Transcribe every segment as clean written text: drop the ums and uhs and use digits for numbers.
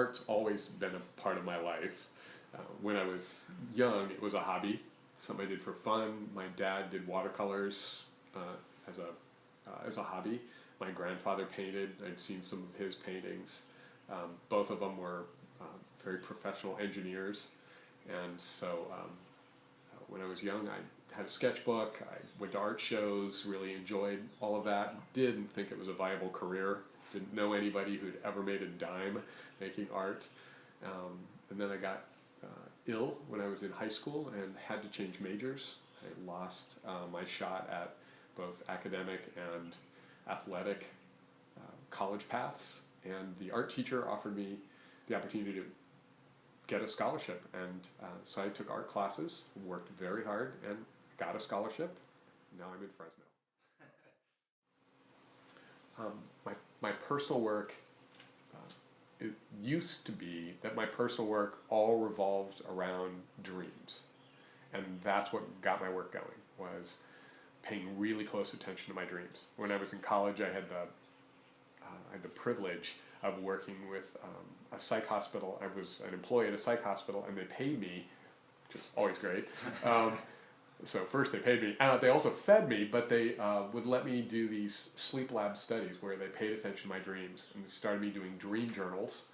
art's always been a part of my life. When I was young, it was a hobby, something I did for fun. My dad did watercolors as a hobby. My grandfather painted. I'd seen some of his paintings. Both of them were very professional engineers, and so when I was young, I had a sketchbook. I went to art shows. Really enjoyed all of that. Didn't think it was a viable career. Didn't know anybody who'd ever made a dime making art. And then I got ill when I was in high school and had to change majors. I lost my shot at both academic and athletic college paths, and the art teacher offered me the opportunity to get a scholarship, and so I took art classes, worked very hard, and got a scholarship. Now I'm in Fresno. My personal work, it used to be that my personal work all revolved around dreams, and that's what got my work going, was paying really close attention to my dreams. When I was in college, I had the privilege of working with a psych hospital. I was an employee at a psych hospital, and they paid me, which is always great. So first they paid me, they also fed me, but they would let me do these sleep lab studies where they paid attention to my dreams, and started me doing dream journals,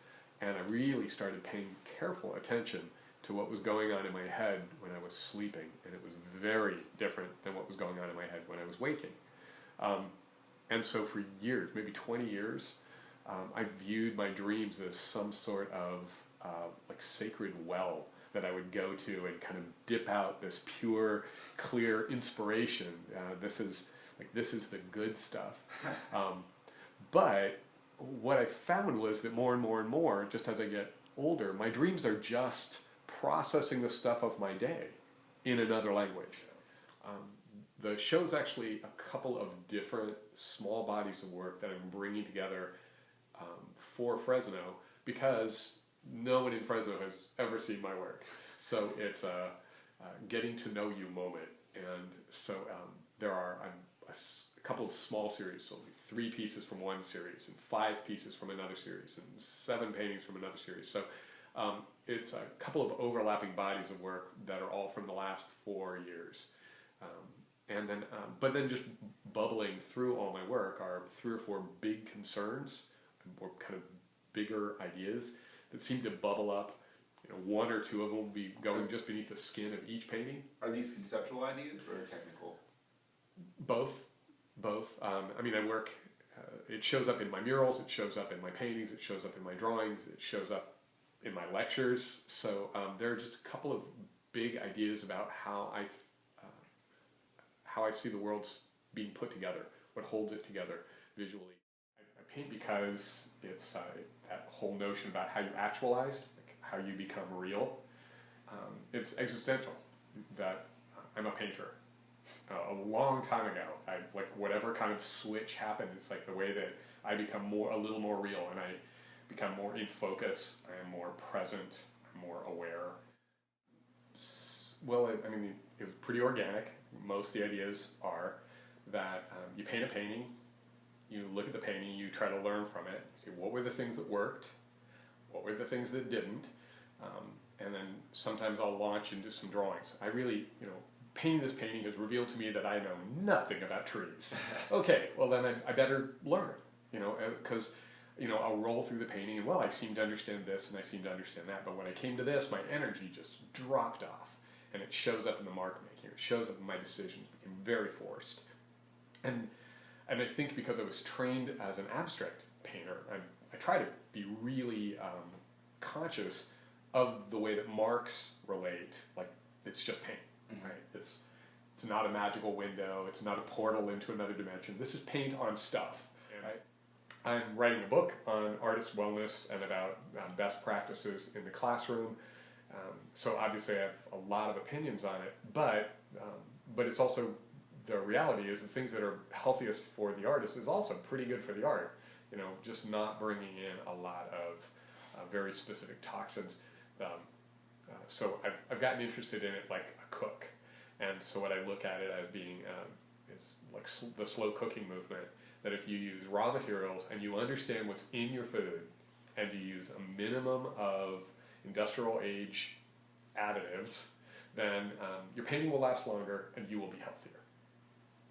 and I really started paying careful attention to what was going on in my head when I was sleeping, and it was very different than what was going on in my head when I was waking. And so for years, maybe 20 years, I viewed my dreams as some sort of like sacred well that I would go to and kind of dip out this pure, clear inspiration. This is the good stuff. But what I found was that more and more and more, just as I get older, my dreams are just processing the stuff of my day in another language. The show's actually a couple of different small bodies of work that I'm bringing together for Fresno, because no one in Fresno has ever seen my work. So it's a getting to know you moment. And so there are a couple of small series, so 3 pieces from one series, and 5 pieces from another series, and 7 paintings from another series. So it's a couple of overlapping bodies of work that are all from the last 4 years. And then, but then just bubbling through all my work are 3 or 4 big concerns, or kind of bigger ideas that seem to bubble up. 1 or 2 of them will be going just beneath the skin of each painting. Are these conceptual ideas or technical? Both. I mean, I work, it shows up in my murals, it shows up in my paintings, it shows up in my drawings, it shows up in my lectures. So there are just a couple of big ideas about how I see the world being put together, what holds it together visually. I paint because it's that whole notion about how you actualize, like how you become real. It's existential, that I'm a painter. A long time ago, like whatever kind of switch happened, it's like the way that I become a little more real, and I become more in focus, I am more present, I'm more aware. Well, I mean, it was pretty organic. Most of the ideas are that you paint a painting, you look at the painting, you try to learn from it, see what were the things that worked, what were the things that didn't, and then sometimes I'll launch into some drawings. I really, painting this painting has revealed to me that I know nothing about trees. Okay, well then I better learn, because I'll roll through the painting and, well, I seem to understand this and I seem to understand that, but when I came to this, my energy just dropped off, and it shows up in the mark making, it shows up in my decisions, became very forced. And I think because I was trained as an abstract painter, I try to be really conscious of the way that marks relate, like it's just paint, right? It's not a magical window, it's not a portal into another dimension, this is paint on stuff, right? I'm writing a book on artist wellness and about best practices in the classroom, so obviously I have a lot of opinions on it, but it's also, the reality is the things that are healthiest for the artist is also pretty good for the art, just not bringing in a lot of very specific toxins. So I've gotten interested in it like a cook, and so what I look at it as being is like the slow cooking movement, that if you use raw materials and you understand what's in your food and you use a minimum of industrial age additives, then your painting will last longer and you will be healthier.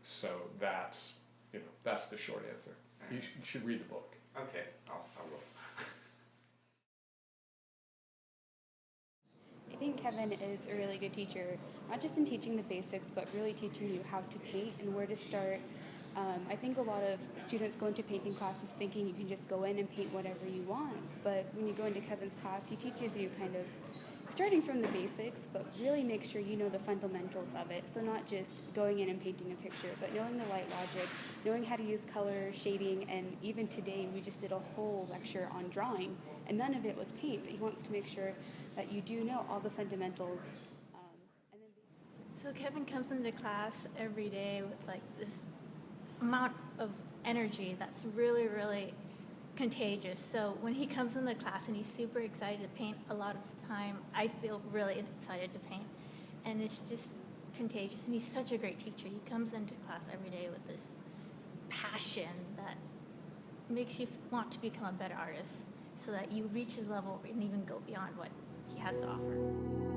So that's the short answer. You should read the book. Okay, I will. I think Kevin is a really good teacher, not just in teaching the basics, but really teaching you how to paint and where to start. I think a lot of students go into painting classes thinking you can just go in and paint whatever you want, but when you go into Kevin's class, he teaches you kind of starting from the basics, but really make sure you know the fundamentals of it. So not just going in and painting a picture, but knowing the light logic, knowing how to use color, shading, and even today we just did a whole lecture on drawing, and none of it was paint, but he wants to make sure that you do know all the fundamentals. So Kevin comes into class every day with like this amount of energy that's really, really contagious. So when he comes into class and he's super excited to paint, a lot of the time I feel really excited to paint. And it's just contagious. And he's such a great teacher. He comes into class every day with this passion that makes you want to become a better artist so that you reach his level and even go beyond what he has to offer.